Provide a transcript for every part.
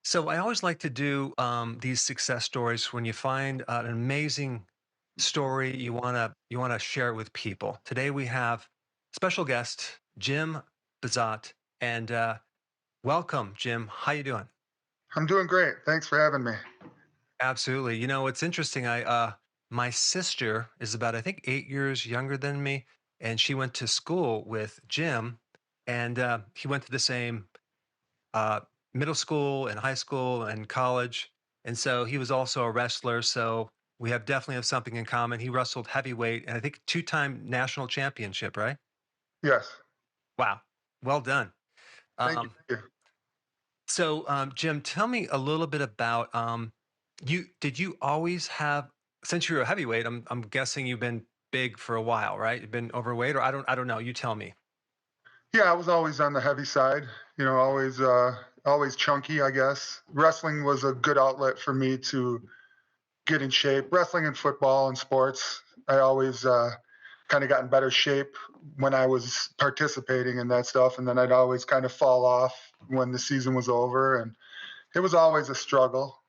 So I always like to do these success stories when you find an amazing story you wanna share it with people. Today we have special guest Jim Bazat, and welcome, Jim. How you doing? I'm doing great. Thanks for having me. Absolutely. You know, it's interesting. I my sister is about I think 8 years younger than me, and she went to school with Jim, and he went to the same uh, middle school and high school and college. And so he was also a wrestler. So we have definitely have something in common. He wrestled heavyweight and I think two-time national championship, right? Yes. Wow. Well done. Thank you. Um, Thank you. Jim, tell me a little bit about you. Did you always have, since you're a heavyweight, I'm guessing you've been big for a while, right? You've been overweight, or I don't know. You tell me. Yeah, I was always on the heavy side, always chunky, I guess. Wrestling was a good outlet for me to get in shape. Wrestling and football and sports, I always kind of got in better shape when I was participating in that stuff. And then I'd always kind of fall off when the season was over. And it was always a struggle.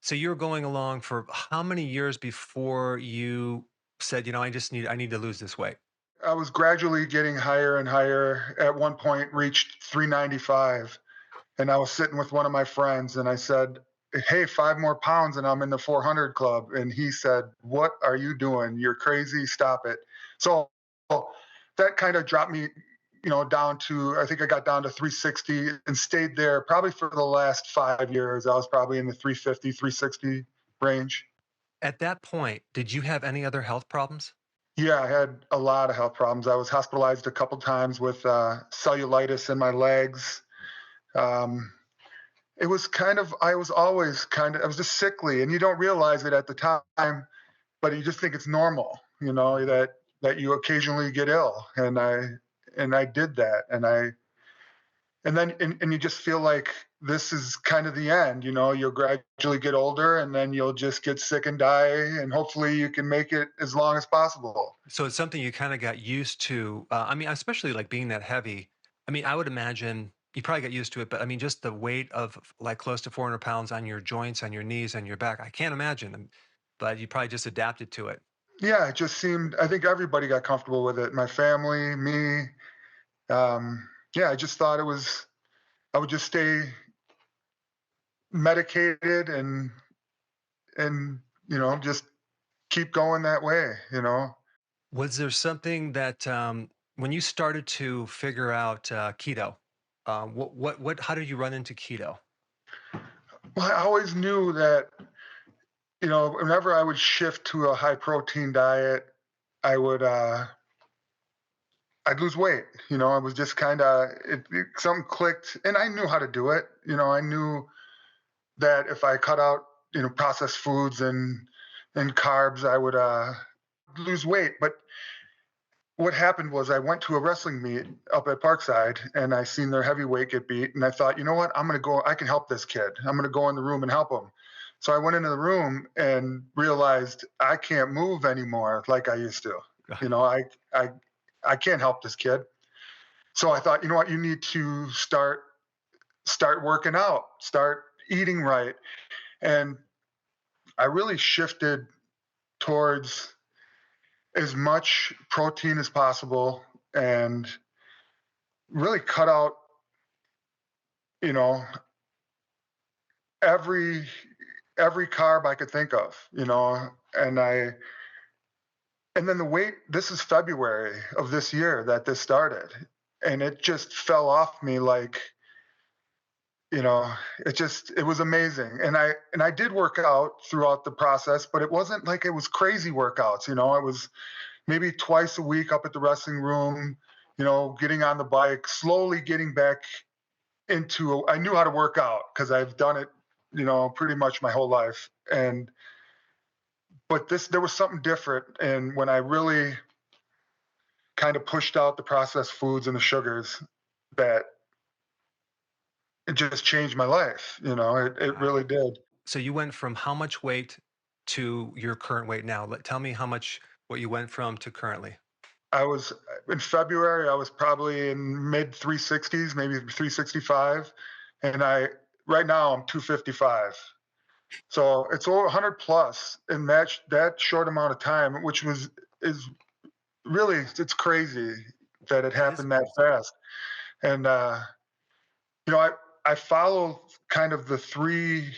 So you were going along for how many years before you said, I need to lose this weight? I was gradually getting higher and higher. At one point, reached 395. And I was sitting with one of my friends and I said, "Hey, 5 more pounds and I'm in the 400 club." And he said, "What are you doing? You're crazy. Stop it." So that kind of dropped me, down to, I think I got down to 360 and stayed there probably for the last 5 years. I was probably in the 350, 360 range. At that point, did you have any other health problems? Yeah, I had a lot of health problems. I was hospitalized a couple times with cellulitis in my legs. Um, It was kind of, I was always kind of, I was just sickly, and you don't realize it at the time, but you just think it's normal, that you occasionally get ill, and I did that, and you just feel like this is kind of the end. You'll gradually get older, and then you'll just get sick and die, and hopefully you can make it as long as possible. So it's something you kind of got used to. I mean, especially like being that heavy. I mean, I would imagine you probably got used to it, but I mean, just the weight of like close to 400 pounds on your joints, on your knees, and your back. I can't imagine. But you probably just adapted to it. Yeah, it just seemed. I think everybody got comfortable with it. My family, me. Yeah, I just thought it was. I would just stay medicated and just keep going that way. Was there something that when you started to figure out keto, how did you run into keto? Well, I always knew that whenever I would shift to a high protein diet, I would I'd lose weight. I was just kind of, something clicked, and I knew how to do it. I knew that if I cut out processed foods and carbs, I would lose weight. But what happened was I went to a wrestling meet up at Parkside, and I seen their heavyweight get beat, and I thought, you know what, I'm going to go. I can help this kid. I'm going to go in the room and help him. So I went into the room and realized I can't move anymore like I used to. You know, I I I can't help this kid. So I thought, you know what, you need to start working out, start eating right, and I really shifted towards as much protein as possible and really cut out, you know, every every carb I could think of, and then the weight, this is February of this year that this started, and it just fell off me like, you know, it was amazing. And I did work out throughout the process, but it wasn't like it was crazy workouts, it was maybe twice a week up at the wrestling room, getting on the bike, slowly getting back into, I knew how to work out because I've done it, pretty much my whole life. But there was something different. And when I really kind of pushed out the processed foods and the sugars, that it just changed my life. It Wow. really did. So you went from how much weight to your current weight now? Tell me how much what you went from to currently. I was in February, I was probably in mid 360s, maybe 365. And right now I'm 255. So it's over 100 plus in that short amount of time, which was is really it's crazy that it That is happened that crazy. fast. And you know, I follow kind of the three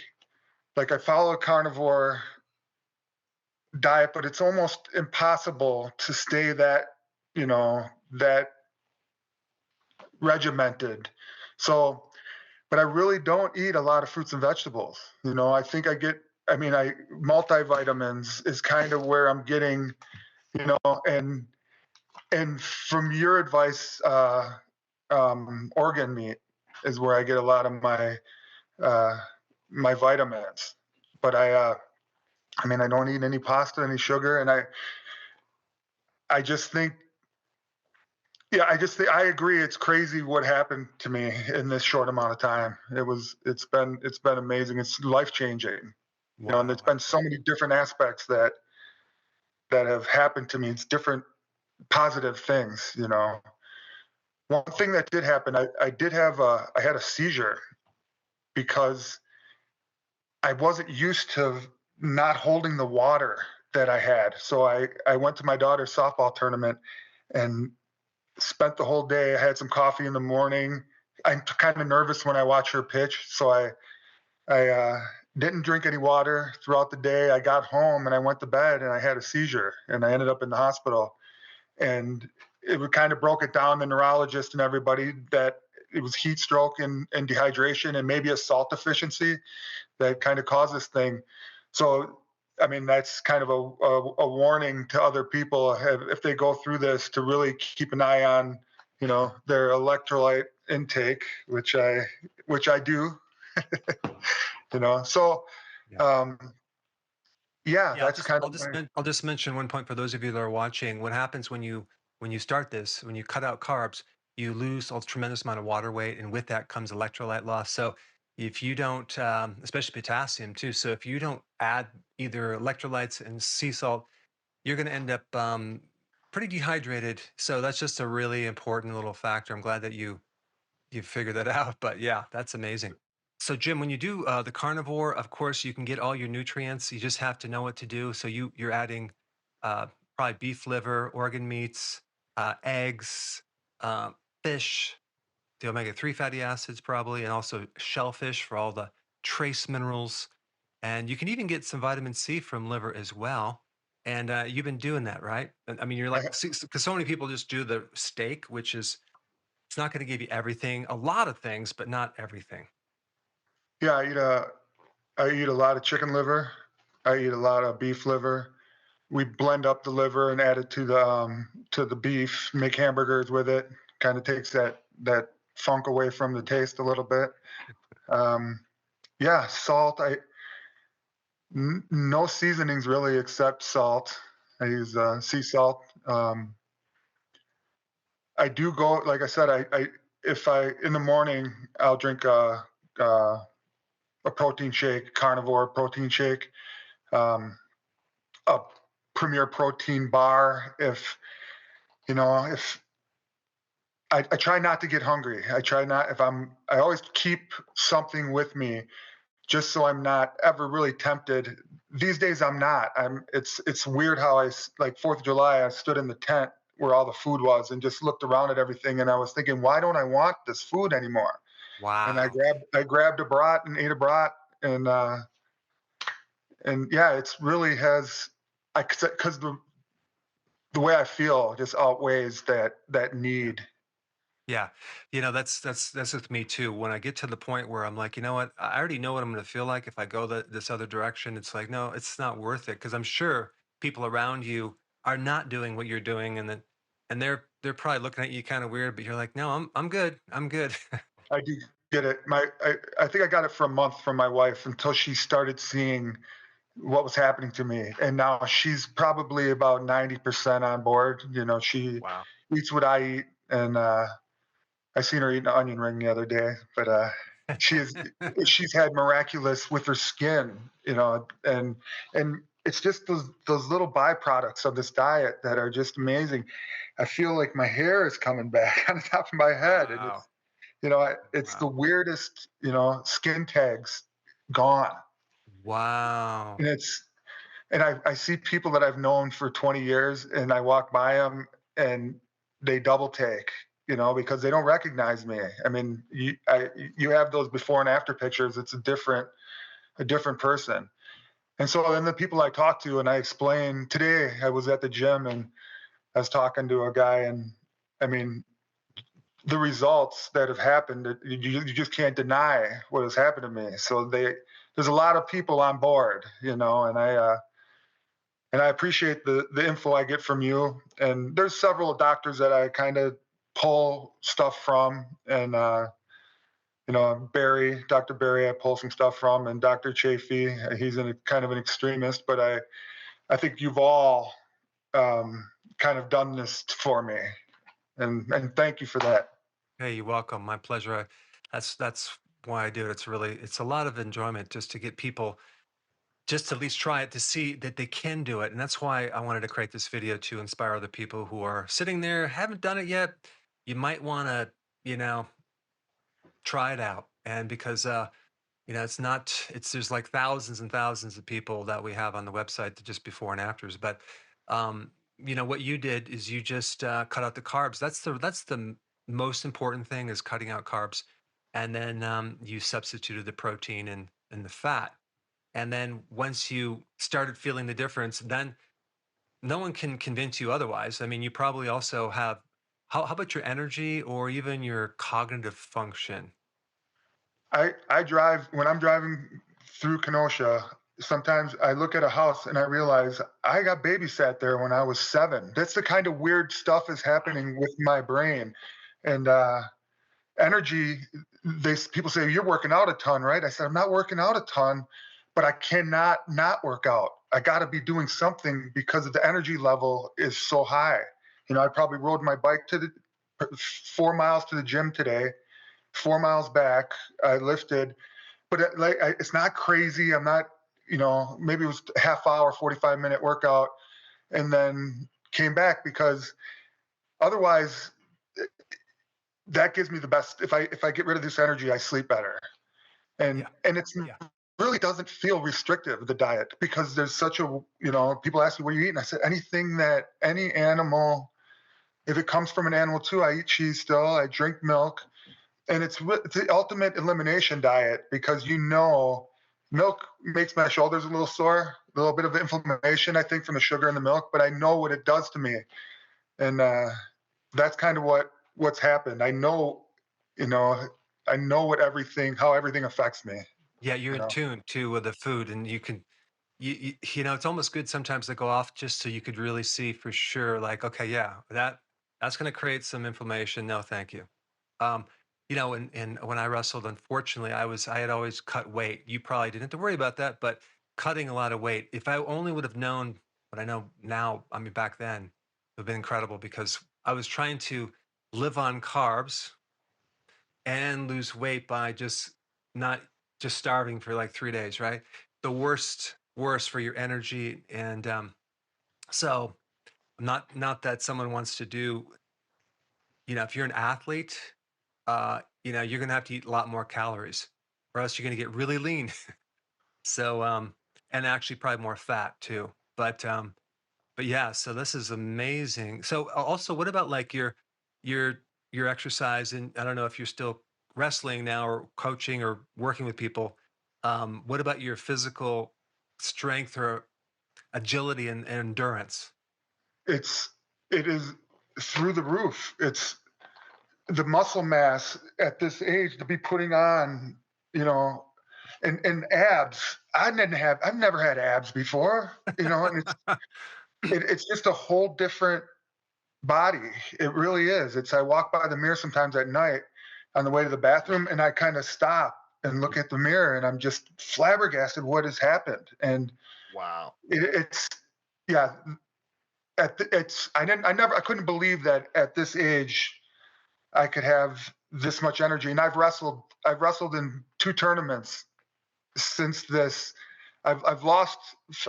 like I follow a carnivore diet, but it's almost impossible to stay that, that regimented. So, but I really don't eat a lot of fruits and vegetables. I think I mean, multivitamins is kind of where I'm getting, and from your advice, organ meat is where I get a lot of uh, my vitamins. But I mean, I don't eat any pasta, any sugar, and I just think, yeah, I agree. It's crazy what happened to me in this short amount of time. It's been amazing. It's life changing, and there's Wow. been so many different aspects that have happened to me. It's different positive things. One thing that did happen, I had a seizure because I wasn't used to not holding the water that I had. So I went to my daughter's softball tournament and spent the whole day. I had some coffee in the morning. I'm kind of nervous when I watch her pitch, so I didn't drink any water throughout the day. I got home and I went to bed and I had a seizure and I ended up in the hospital. And it kind of broke it down, the neurologist and everybody, that it was heat stroke and dehydration and maybe a salt deficiency that kind of caused this thing. So, I mean, that's kind of a warning to other people if they go through this, to really keep an eye on, their electrolyte intake, which I do. So, Yeah. um, yeah, Yeah, that's kind of I'll just mention one point for those of you that are watching. What happens when you start this, when you cut out carbs, you lose a tremendous amount of water weight, and with that comes electrolyte loss. So if you don't, especially potassium too, so if you don't add either electrolytes and sea salt, you're going to end up pretty dehydrated. So that's just a really important little factor. I'm glad that you figured that out. But yeah, that's amazing. So, Jim, when you do the carnivore, of course, you can get all your nutrients. You just have to know what to do. So you're adding uh, probably beef liver, organ meats, eggs, uh, fish, the omega-3 fatty acids probably, and also shellfish for all the trace minerals. And you can even get some vitamin C from liver as well. And you've been doing that, right? I mean, you're like, because so many people just do the steak, which is it's not going to give you everything, a lot of things, but not everything. yeah. I eat a lot of chicken liver. I eat a lot of beef liver. We blend up the liver and add it to the beef. Make hamburgers with it. Kind of takes that funk away from the taste a little bit. Um, yeah, salt. No seasonings really except salt. I use sea salt. I do go, like I said, I if I in the morning I'll drink a protein shake, carnivore protein shake, a premier protein bar. If I try not to get hungry. I try not if I'm. I always keep something with me just so I'm not ever really tempted. These days I'm not. It's weird how like 4th of July I stood in the tent where all the food was and just looked around at everything and I was thinking, why don't I want this food anymore? And I Wow. grabbed a brat and ate a brat and yeah, it's really has I because the way I feel just outweighs that Yeah. need. Yeah. That's with me too. When I get to the point where I'm like, you know what? I already know what I'm going to feel like if I go this other direction. It's like, no, it's not worth it because I'm sure people around you are not doing what you're doing, and they're probably looking at you kind of weird. But you're like, no, I'm good. I'm good. I do get it. I think I got it for a month from my wife until she started seeing what was happening to me. And now she's probably about 90% on board. She Wow. eats what I eat. And I seen her eat an onion ring the other day, but she is, she's had miraculous with her skin, and it's just those little byproducts of this diet that are just amazing. I feel like my hair is coming back on the top of my head, and Wow. It's the Wow. weirdest, skin tags gone. Wow. And I see people that I've known for 20 years and I walk by them and they double take, because they don't recognize me. I mean, you have those before and after pictures. It's a different person. And so then the people I talk to and I explain, today I was at the gym and I was talking to a guy, and I mean, the results that have happened, you just can't deny what has happened to me. So there's a lot of people on board, and I appreciate the info I get from you. And there's several doctors that I kind of pull stuff from, and Dr. Barry, I pull some stuff from, and Dr. Chafee, he's kind of an extremist, but I think you've all kind of done this for me, and thank you for that. Hey, you're welcome. My pleasure. That's why I do it. It's a lot of enjoyment just to get people just to at least try it to see that they can do it. And that's why I wanted to create this video to inspire other people who are sitting there, haven't done it yet. You might want to, you know, try it out. And because it's not it's there's like thousands and thousands of people that we have on the website that just before and afters. But what you did is you just cut out the carbs. That's the most important thing, is cutting out carbs. And then you substituted the protein and the fat. And then once you started feeling the difference, then no one can convince you otherwise. I mean, you probably also have, how about your energy or even your cognitive function? I drive when I'm driving through Kenosha. Sometimes I look at a house and I realize I got babysat there when I was 7. That's the kind of weird stuff is happening with my brain, and energy. People say you're working out a ton, right? I said I'm not working out a ton, but I cannot not work out. I got to be doing something because the energy level is so high. I probably rode my bike 4 miles to the gym today, 4 miles back. I lifted, but it's not crazy. I'm not, maybe it was a half hour, 45-minute workout, and then came back because otherwise that gives me the best. If I get rid of this energy, I sleep better, and Yeah. it's Yeah. really doesn't feel restrictive, the diet, because there's such a, people ask me what you eat, and I said anything that any animal, if it comes from an animal too. I eat cheese still, I drink milk, and it's the ultimate elimination diet, because milk makes my shoulders a little sore, a little bit of inflammation, I think, from the sugar in the milk, but I know what it does to me, and that's kind of what's happened. You know, I know how everything affects me. Yeah, you're You in know, tune to the food, and you can it's almost good sometimes to go off just so you could really see for sure, like, okay, yeah, that's going to create some inflammation. No, thank you. Um, and when I wrestled, unfortunately, I had always cut weight. You probably didn't have to worry about that, but cutting a lot of weight. If I only would have known what I know now, I mean, back then, it would have been incredible, because I was trying to live on carbs and lose weight by just not just starving for like 3 days, right? The worst for your energy. And so not that someone wants to do, if you're an athlete, you're gonna have to eat a lot more calories, or else you're gonna get really lean. So and actually probably more fat too. But yeah, so this is amazing. So also, what about like your your exercise? And I don't know if you're still wrestling now or coaching or working with people. What about your physical strength or agility and endurance? it's it is through the roof. It's the muscle mass at this age to be putting on, you know, and abs. I've never had abs before, and it's just a whole different body. It really is. I walk by the mirror sometimes at night on the way to the bathroom, and I kind of stop and look at the mirror, and I'm just flabbergasted what has happened. And Wow. it's yeah. I couldn't believe that at this age I could have this much energy. And I've wrestled in 2 tournaments since this. I've lost.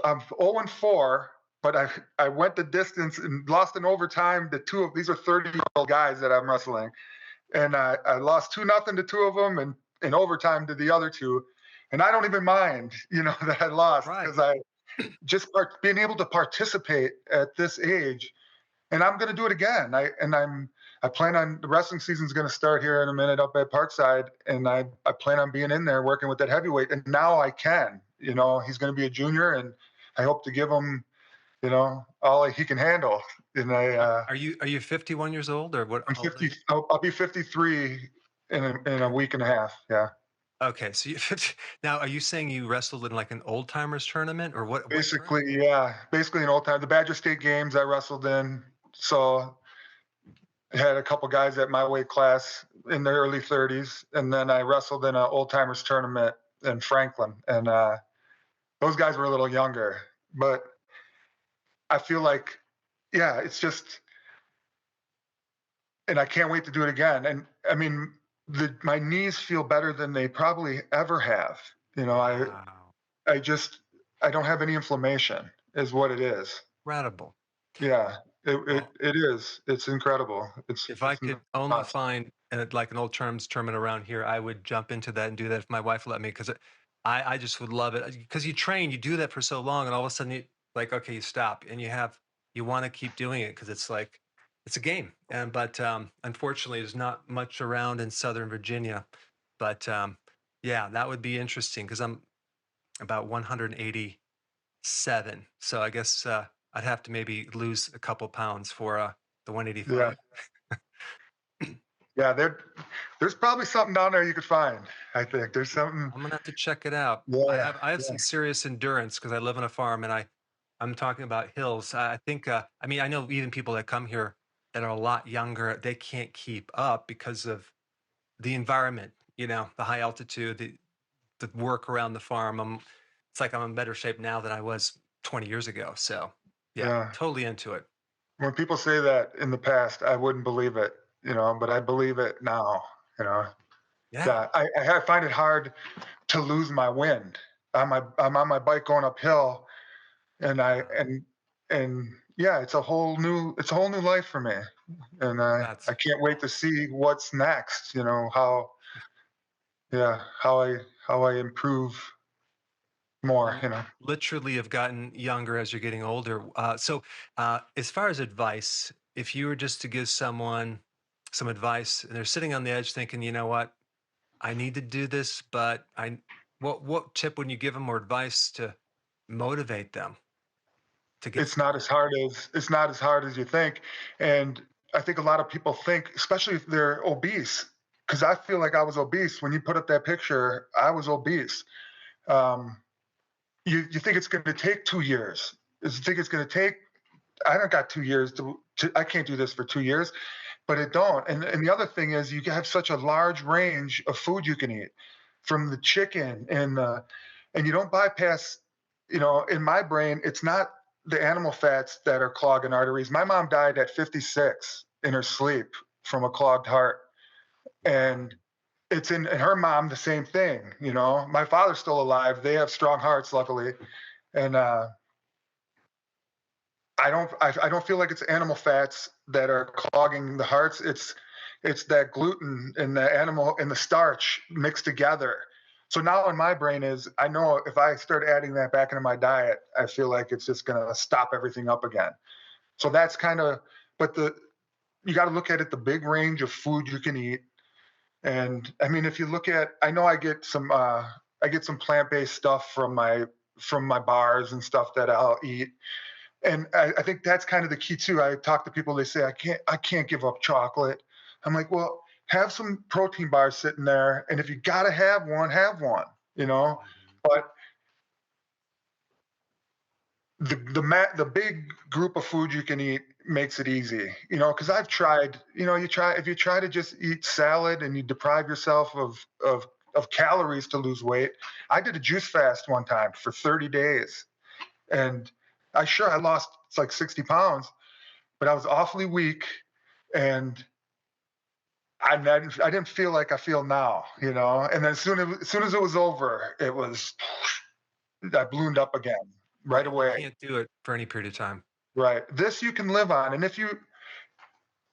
I'm 0-4, but I went the distance and lost in overtime. These are 30-year-old guys that I'm wrestling, and I lost 2-0 to two of them, and in overtime to the other two. And I don't even mind, that I lost Right. because I just being able to participate at this age, and I'm going to do it again. I plan on the wrestling season's going to start here in a minute up at Parkside, and I plan on being in there working with that heavyweight. And now I can. He's going to be a junior, and I hope to give him all he can handle. And Are you 51 years old or what? I'm How old are 50. you? I'll be 53 in a week and a half. Yeah. Okay, so you now are you saying you wrestled in like an old timers tournament or what Basically, tournament? yeah. Basically, an old time. The Badger State Games I wrestled in. So I had a couple guys at my weight class in their early 30s, and then I wrestled in an old timers tournament in Franklin, and those guys were a little younger. But I feel like, yeah, it's just, and I can't wait to do it again. And I mean, my knees feel better than they probably ever have. You know, I Wow. I just I don't have any inflammation, is what it is. Incredible. Yeah, Well, it is. It's incredible. It's if I it's could a only must. find like an old terms tournament around here, I would jump into that and do that if my wife let me because I just would love it because you train, you do that for so long, and all of a sudden you like okay, you stop and you want to keep doing it because it's like it's a game. And but unfortunately, there's not much around in Southern Virginia. But yeah, that would be interesting because I'm about 187, so I guess I'd have to maybe lose a couple pounds for the Yeah, 185. yeah. There's probably something down there you could find. I think there's something. I'm gonna have to check it out. I Yeah, have I have yeah. some serious endurance because I live on a farm and I'm talking about hills. I think I mean I know even people that come here that are a lot younger, they can't keep up because of the environment, the high altitude, the work around the farm. It's like I'm in better shape now than I was 20 years ago. So yeah, Yeah. totally into it. When people say that in the past, I wouldn't believe it, but I believe it now. You know. Yeah. Yeah, I find it hard to lose my wind. I'm on my bike going uphill, and I Wow. and yeah, it's a whole new life for me, and I That's can't wait to see what's next. How I improve more. literally have gotten younger as you're getting older. So, as far as advice, if you were just to give someone some advice and they're sitting on the edge thinking, you know what, I need to do this, but what tip would you give them or advice to motivate them to get started? It's not as hard as you think, and I think a lot of people think, especially if they're obese, because I feel like I was obese when you put up that picture. I was obese. Um, you think it's going to take 2 years? You think it's going to take? I don't got 2 years to. I can't do this for 2 years, but it don't. And the other thing is, you have such a large range of food you can eat, from the chicken and you don't bypass. In my brain, it's not the animal fats that are clogging arteries. My mom died at 56 in her sleep from a clogged heart, Wow. and it's in and her mom the same thing. My father's still alive. They have strong hearts, luckily, and I don't feel like it's animal fats that are clogging the hearts. It's that gluten and the animal and the starch mixed together. So now in my brain is, I know if I start adding that back into my diet, I feel like it's just going to stop everything up again. So that's kind of, but you got to look at it, the big range of food you can eat. And I mean, if you look at, I know I get some plant-based stuff from my bars and stuff that I'll eat, and I think that's kind of the key too. I talk to people; they say I can't give up chocolate. I'm like, well, have some protein bars sitting there, and if you gotta have one, have one. You know, Mhm. but the big group of food you can eat makes it easy. Because I've Mhm. tried. If you try to just eat salad and you deprive yourself of calories to lose weight. I did a juice fast one time for 30 days, and I lost, it's like 60 pounds, but I was awfully weak, and I didn't feel like I feel now. And then as soon as it was over, I ballooned up again right Right. You away. can't do it for any period of time. Right. This you can live on, and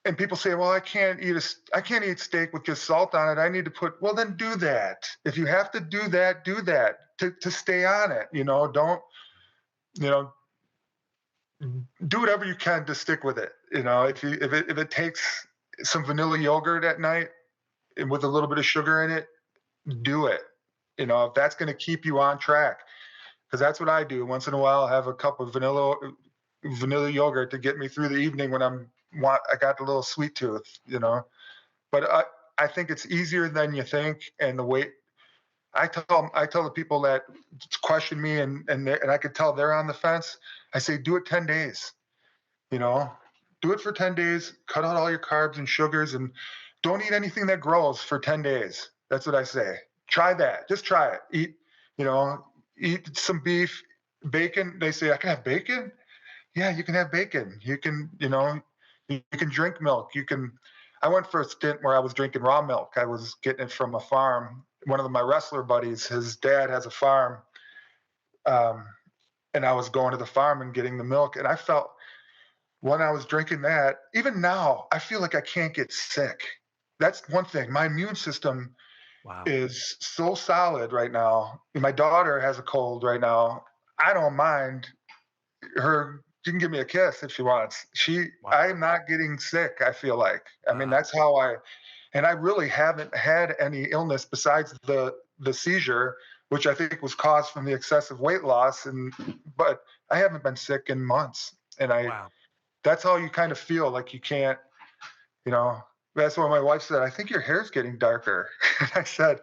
and people say, "Well, I can't eat steak with just salt on it. I need to put." Well, then do that. If you have to do that to stay on it. Don't you know do whatever you can to stick with it. If it takes some vanilla yogurt at night and with a little bit of sugar in it, do it. If that's going to keep you on track, because that's what I do. Once in a while, I'll have a cup of vanilla yogurt to get me through the evening when I got a little sweet tooth. But I think it's easier than you think, and the weight. I tell the people that question me, and I could tell they're on the fence. I say, do it 10 days. You know, do it for 10 days. Cut out all your carbs and sugars, and don't eat anything that grows for 10 days. That's what I say. Try that. Just try it. You know, eat some beef, bacon. They say I can have bacon. Yeah, you can have bacon. You can drink milk. I went for a stint where I was drinking raw milk. I was getting it from a farm. One of my wrestler buddies, his dad has a farm, um, and I was going to the farm and getting the milk. And I felt when I was drinking that, even now, I feel like I can't get sick. That's one thing. My immune system Wow. is so solid right now. My daughter has a cold right now. I don't mind her. She can give me a kiss if she wants. Wow. I'm not getting sick. I feel like. I mean, Wow. that's how and I really haven't had any illness besides the seizure, which I think was caused from the excessive weight loss. But I haven't been sick in months, and Wow. that's how you kind of feel like you can't. You know, that's what my wife said. I think your hair's getting darker. And I said,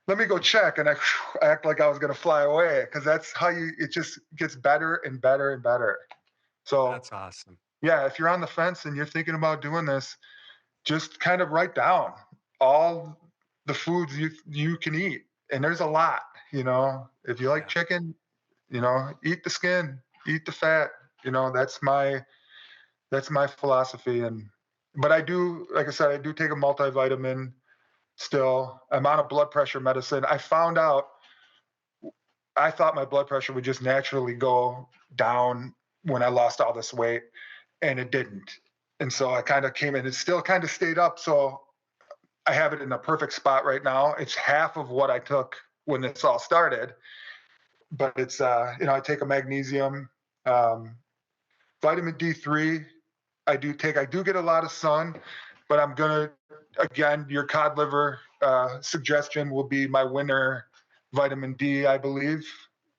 let me go check. And I act like I was going to fly away because that's how it just gets better and better and better. So, That's awesome. yeah, if you're on the fence and you're thinking about doing this, just kind of write down all the foods you can eat. And there's a lot. If you like Yeah. chicken, eat the skin, eat the fat. That's my philosophy. But I do, like I said, I do take a multivitamin still. I'm on a blood pressure medicine. I thought my blood pressure would just naturally go down when I lost all this weight, and it didn't. And so I kind of came in. It still kind of stayed up. So I have it in a perfect spot right now. It's half of what I took when this all started. But I take a magnesium, um, vitamin D3. I do get a lot of sun, but I'm gonna again your cod liver suggestion will be my winter vitamin D, I believe.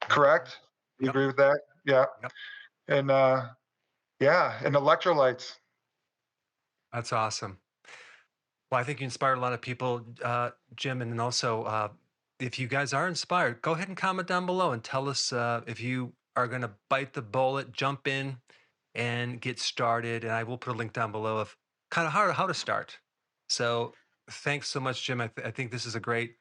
Okay. Correct? You Yep. agree with that? Yeah. Yep. And yeah, and electrolytes. That's awesome. Well, I think you inspired a lot of people, Jim, and then also, if you guys are inspired, go ahead and comment down below and tell us if you are going to bite the bullet, jump in, and get started. And I will put a link down below of kind of how to start. So, thanks so much, Jim. I think this is a great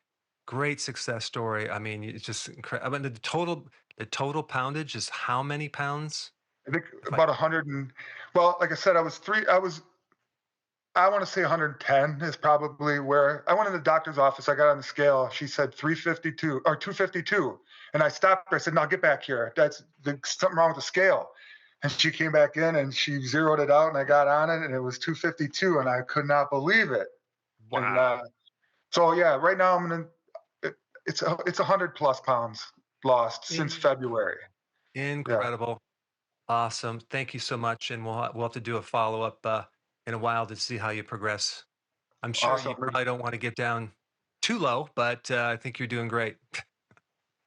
success story. I mean, it's just incredible. I mean, the total poundage is how many pounds? I think If I about 100 and well, like I said, I want to say 110 is probably where I went in the doctor's office. I got on the scale. She said 352 or 252. And I stopped her. I said, no, get back here. Something wrong with the scale. And she came back in and she zeroed it out and I got on it and it was 252 and I could not believe it. And wow, so, yeah, right now it's 100 plus pounds lost since February. incredible, Yeah. incredible. Awesome. Thank you so much. And we'll have to do a follow up in a while to see how you progress. I'm sure you Awesome. probably don't want to get down too low, but I think you're doing great.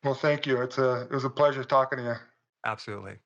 Well, thank you. It was a pleasure talking to you. Absolutely.